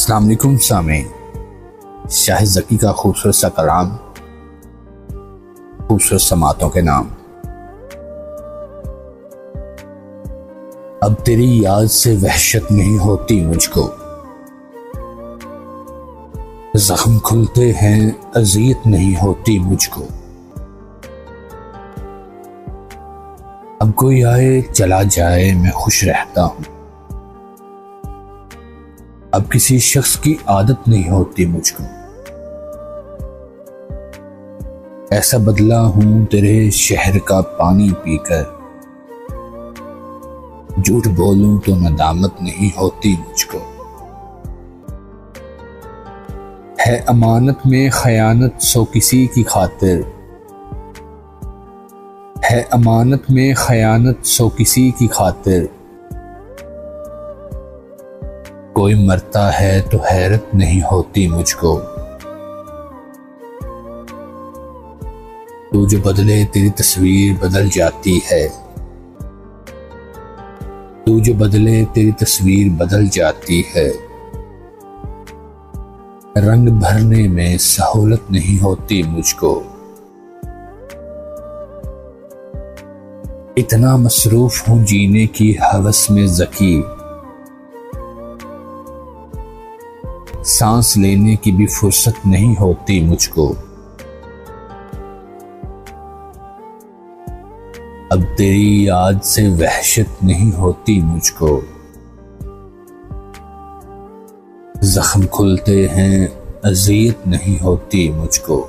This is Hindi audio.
अस्सलाम वालेकुम सामीन। शाहिद ज़की का खूबसूरत सा कलाम, खूबसूरत समातों के नाम। अब तेरी याद से वहशत नहीं होती मुझको, जख्म खुलते हैं अज़ियत नहीं होती मुझको। अब कोई आए चला जाए मैं खुश रहता हूँ, अब किसी शख्स की आदत नहीं होती मुझको। ऐसा बदला हूं तेरे शहर का पानी पीकर, झूठ बोलूं तो नदामत नहीं होती मुझको। है अमानत में खयानत सो किसी की खातिर, है अमानत में खयानत सो किसी की खातिर। कोई मरता है तो हैरत नहीं होती मुझको। तू जो बदले तेरी तस्वीर बदल जाती है, तू जो बदले तेरी तस्वीर बदल जाती है। रंग भरने में सहूलत नहीं होती मुझको। इतना मसरूफ हूं जीने की हवस में ज़की, सांस लेने की भी फुर्सत नहीं होती मुझको। अब तेरी याद से वहशत नहीं होती मुझको, जख्म खुलते हैं अज़ियत नहीं होती मुझको।